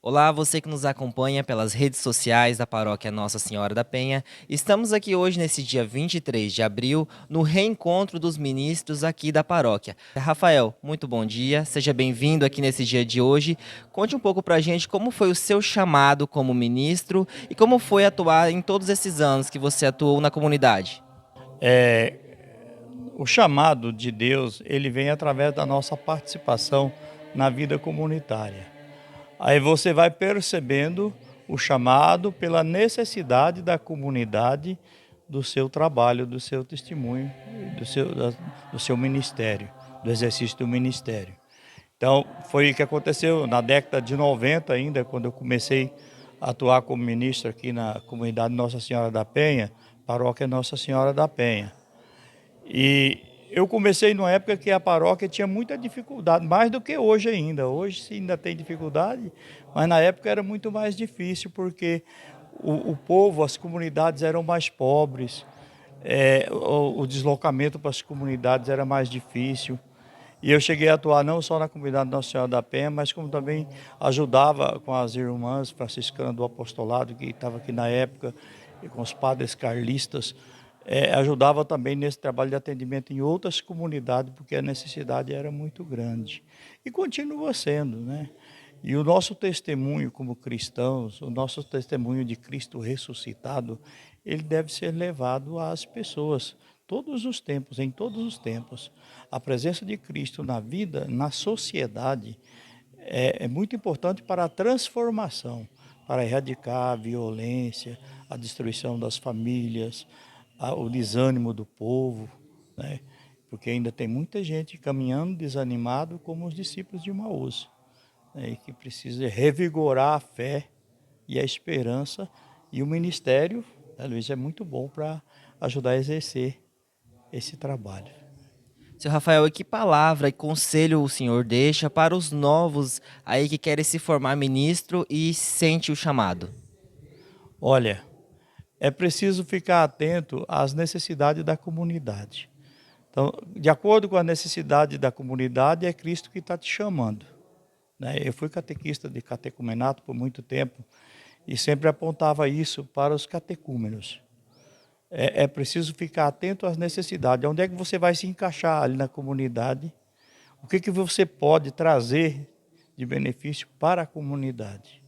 Olá, você que nos acompanha pelas redes sociais da Paróquia Nossa Senhora da Penha. Estamos aqui hoje, nesse dia 23 de abril, no reencontro dos ministros aqui da paróquia. Rafael, muito bom dia, seja bem-vindo aqui nesse dia de hoje. Conte um pouco pra gente como foi o seu chamado como ministro e como foi atuar em todos esses anos que você atuou na comunidade. O chamado de Deus, ele vem através da nossa participação na vida comunitária. Aí você vai percebendo o chamado pela necessidade da comunidade, do seu trabalho, do seu testemunho, do seu ministério, do exercício do ministério. Então, foi o que aconteceu na década de 90 ainda, quando eu comecei a atuar como ministro aqui na comunidade Nossa Senhora da Penha, paróquia Nossa Senhora da Penha. E eu comecei numa época que a paróquia tinha muita dificuldade, mais do que hoje ainda. Hoje ainda tem dificuldade, mas na época era muito mais difícil, porque o povo, as comunidades eram mais pobres, o deslocamento para as comunidades era mais difícil. E eu cheguei a atuar não só na comunidade Nossa Senhora da Penha, mas como também ajudava com as irmãs franciscanas do apostolado, que estavam aqui na época, e com os padres carlistas. Ajudava também nesse trabalho de atendimento em outras comunidades, porque a necessidade era muito grande. E continua sendo, né? E o nosso testemunho como cristãos, o nosso testemunho de Cristo ressuscitado, ele deve ser levado às pessoas, todos os tempos, em todos os tempos. A presença de Cristo na vida, na sociedade, é muito importante para a transformação, para erradicar a violência, a destruição das famílias, o desânimo do povo, né? Porque ainda tem muita gente caminhando desanimado como os discípulos de Emaús, né? E que precisa revigorar a fé e a esperança, e o ministério, né, Luiz, é muito bom para ajudar a exercer esse trabalho. Seu Rafael, e que palavra e conselho o senhor deixa para os novos aí que querem se formar ministro e sente o chamado? Olha, é preciso ficar atento às necessidades da comunidade. Então, de acordo com a necessidade da comunidade, é Cristo que está te chamando, né? Eu fui catequista de catecumenato por muito tempo e sempre apontava isso para os catecúmenos. É preciso ficar atento às necessidades. Onde é que você vai se encaixar ali na comunidade? O que que você pode trazer de benefício para a comunidade?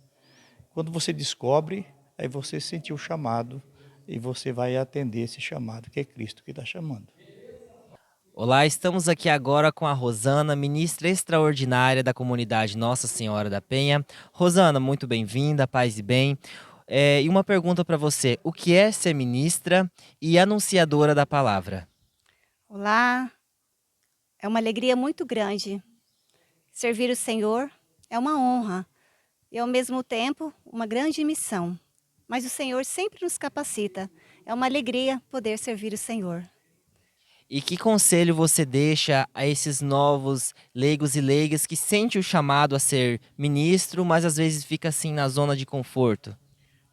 Quando você descobre, aí você sentiu o chamado e você vai atender esse chamado, que é Cristo que está chamando. Olá, estamos aqui agora com a Rosana, ministra extraordinária da comunidade Nossa Senhora da Penha. Rosana, muito bem-vinda, paz e bem. E uma pergunta para você: o que é ser ministra e anunciadora da palavra? Olá, é uma alegria muito grande. Servir o Senhor é uma honra e, ao mesmo tempo, uma grande missão. Mas o Senhor sempre nos capacita. É uma alegria poder servir o Senhor. E que conselho você deixa a esses novos leigos e leigas que sentem o chamado a ser ministro, mas às vezes fica assim na zona de conforto?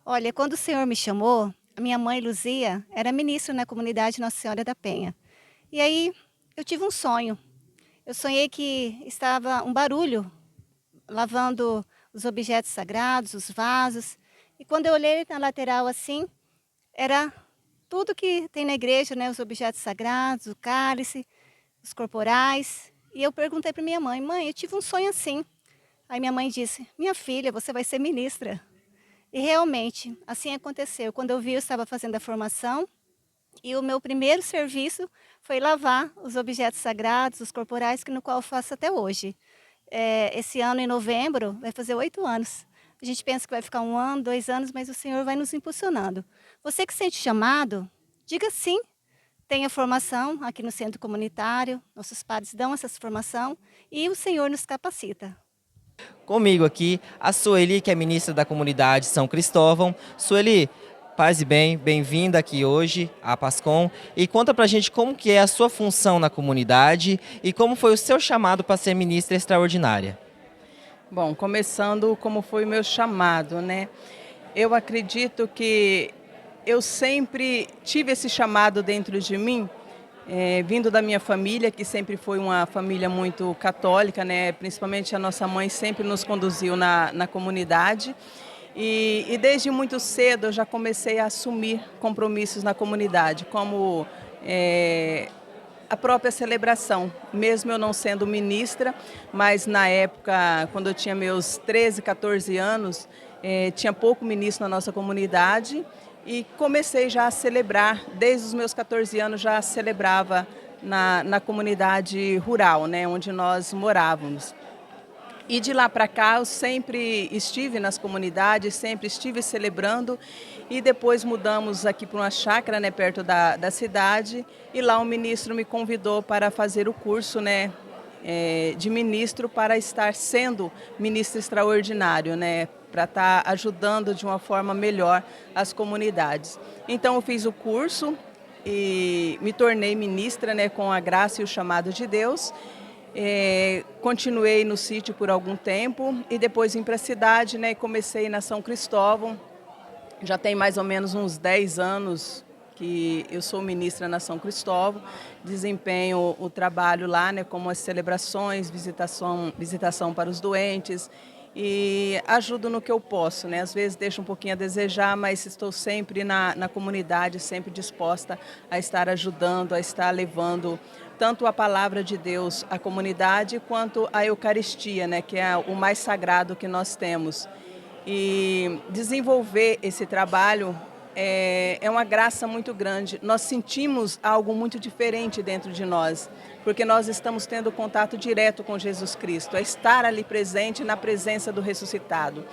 Olha, quando o Senhor me chamou, a minha mãe, Luzia, era ministra na comunidade Nossa Senhora da Penha. E aí, eu tive um sonho. Eu sonhei que estava um barulho lavando os objetos sagrados, os vasos. E quando eu olhei na lateral assim, era tudo que tem na igreja, né? Os objetos sagrados, o cálice, os corporais. E eu perguntei para minha mãe: mãe, eu tive um sonho assim. Aí minha mãe disse: minha filha, você vai ser ministra. E realmente, assim aconteceu. Quando eu vi, eu estava fazendo a formação. E o meu primeiro serviço foi lavar os objetos sagrados, os corporais, que no qual eu faço até hoje. Esse ano, em novembro, vai fazer 8 anos. A gente pensa que vai ficar 1 ano, 2 anos, mas o Senhor vai nos impulsionando. Você que sente chamado, diga sim. Tenha formação aqui no centro comunitário, nossos padres dão essa formação e o Senhor nos capacita. Comigo aqui, a Sueli, que é ministra da comunidade São Cristóvão. Sueli, paz e bem, bem-vinda aqui hoje à Pascom. E conta pra gente como que é a sua função na comunidade e como foi o seu chamado para ser ministra extraordinária. Bom, começando como foi o meu chamado, né? Eu acredito que eu sempre tive esse chamado dentro de mim, vindo da minha família, que sempre foi uma família muito católica, né? Principalmente a nossa mãe sempre nos conduziu na comunidade. E desde muito cedo eu já comecei a assumir compromissos na comunidade, como a própria celebração, mesmo eu não sendo ministra, mas na época, quando eu tinha meus 13, 14 anos, tinha pouco ministro na nossa comunidade e comecei já a celebrar, desde os meus 14 anos já celebrava na comunidade rural, né, onde nós morávamos. E de lá para cá eu sempre estive nas comunidades, sempre estive celebrando e depois mudamos aqui para uma chácara, né, perto da cidade, e lá o ministro me convidou para fazer o curso, né, de ministro, para estar sendo ministro extraordinário, né, para estar ajudando de uma forma melhor as comunidades. Então eu fiz o curso e me tornei ministra, né, com a graça e o chamado de Deus. Continuei no sítio por algum tempo e depois vim para a cidade, né, e comecei na São Cristóvão. Já tem mais ou menos uns 10 anos que eu sou ministra na São Cristóvão, desempenho o trabalho lá, né, como as celebrações, visitação para os doentes e ajudo no que eu posso, né? Às vezes deixo um pouquinho a desejar, mas estou sempre na comunidade, sempre disposta a estar ajudando, a estar levando tanto a palavra de Deus à comunidade, quanto a Eucaristia, né, que é o mais sagrado que nós temos. E desenvolver esse trabalho é uma graça muito grande. Nós sentimos algo muito diferente dentro de nós, porque nós estamos tendo contato direto com Jesus Cristo, é estar ali presente na presença do ressuscitado.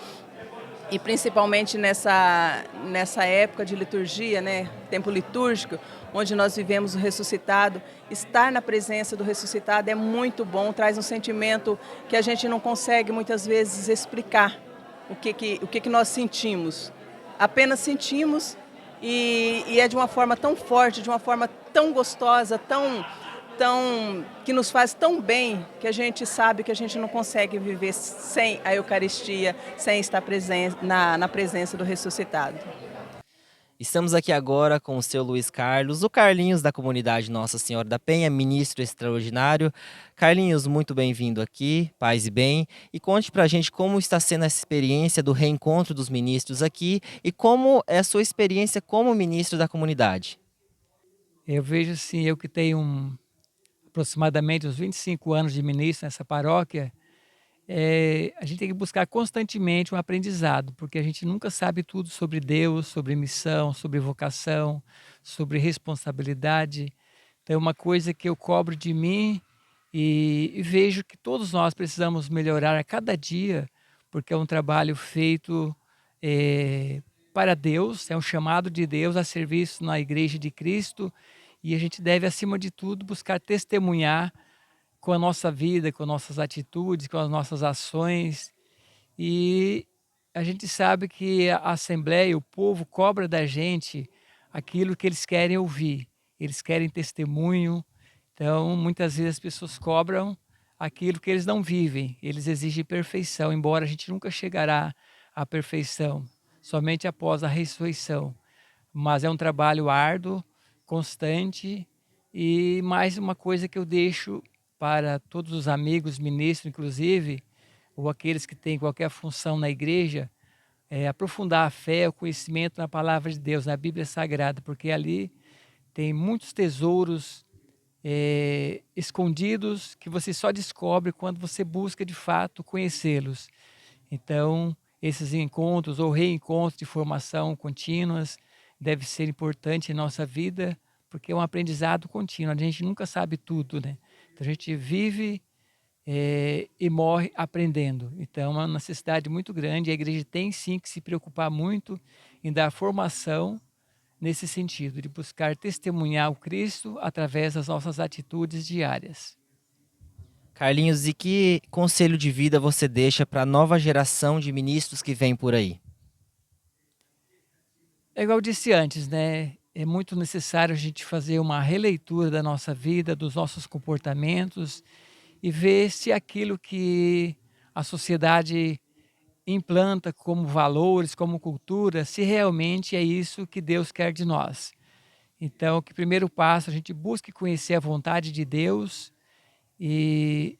E principalmente nessa época de liturgia, né, tempo litúrgico, onde nós vivemos o ressuscitado, estar na presença do ressuscitado é muito bom, traz um sentimento que a gente não consegue muitas vezes explicar o que nós sentimos. Apenas sentimos e é de uma forma tão forte, de uma forma tão gostosa, tão que nos faz tão bem, que a gente sabe que a gente não consegue viver sem a Eucaristia, sem estar na presença do ressuscitado. Estamos aqui agora com o seu Luiz Carlos, o Carlinhos da comunidade Nossa Senhora da Penha, ministro extraordinário. Carlinhos, muito bem-vindo aqui, paz e bem. E conte pra gente como está sendo essa experiência do reencontro dos ministros aqui e como é a sua experiência como ministro da comunidade. Eu vejo assim, eu que tenho aproximadamente uns 25 anos de ministro nessa paróquia, a gente tem que buscar constantemente um aprendizado, porque a gente nunca sabe tudo sobre Deus, sobre missão, sobre vocação, sobre responsabilidade. Então é uma coisa que eu cobro de mim e vejo que todos nós precisamos melhorar a cada dia, porque é um trabalho feito para Deus, é um chamado de Deus a serviço na Igreja de Cristo, e a gente deve, acima de tudo, buscar testemunhar com a nossa vida, com as nossas atitudes, com as nossas ações. E a gente sabe que a Assembleia, o povo, cobra da gente aquilo que eles querem ouvir. Eles querem testemunho. Então, muitas vezes as pessoas cobram aquilo que eles não vivem. Eles exigem perfeição, embora a gente nunca chegará à perfeição, somente após a ressurreição. Mas é um trabalho árduo, constante, e mais uma coisa que eu deixo para todos os amigos ministros, inclusive, ou aqueles que têm qualquer função na igreja, aprofundar a fé, o conhecimento na palavra de Deus, na Bíblia Sagrada, porque ali tem muitos tesouros escondidos que você só descobre quando você busca de fato conhecê-los. Então, esses encontros ou reencontros de formação contínuas deve ser importante em nossa vida, porque é um aprendizado contínuo. A gente nunca sabe tudo, né? Então a gente vive e morre aprendendo. Então é uma necessidade muito grande. A igreja tem sim que se preocupar muito em dar formação nesse sentido, de buscar testemunhar o Cristo através das nossas atitudes diárias. Carlinhos, e que conselho de vida você deixa para a nova geração de ministros que vem por aí? É igual eu disse antes, né? É muito necessário a gente fazer uma releitura da nossa vida, dos nossos comportamentos e ver se aquilo que a sociedade implanta como valores, como cultura, se realmente é isso que Deus quer de nós. Então, que primeiro passo a gente busque conhecer a vontade de Deus e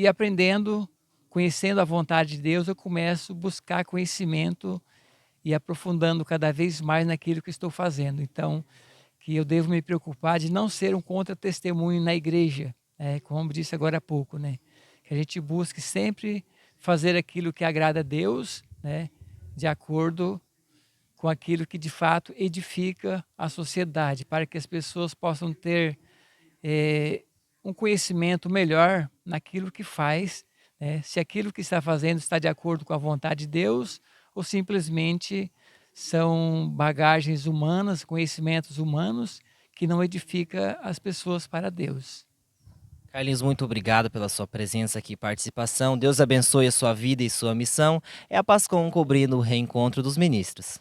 aprendendo, conhecendo a vontade de Deus, eu começo a buscar conhecimento e aprofundando cada vez mais naquilo que estou fazendo. Então, que eu devo me preocupar de não ser um contra-testemunho na igreja, como disse agora há pouco, né? Que a gente busque sempre fazer aquilo que agrada a Deus, né? De acordo com aquilo que de fato edifica a sociedade, para que as pessoas possam ter um conhecimento melhor naquilo que faz, né? Se aquilo que está fazendo está de acordo com a vontade de Deus ou simplesmente são bagagens humanas, conhecimentos humanos que não edifica as pessoas para Deus. Carlinhos, muito obrigado pela sua presença aqui e participação. Deus abençoe a sua vida e sua missão. É a Pascom cobrindo o reencontro dos ministros.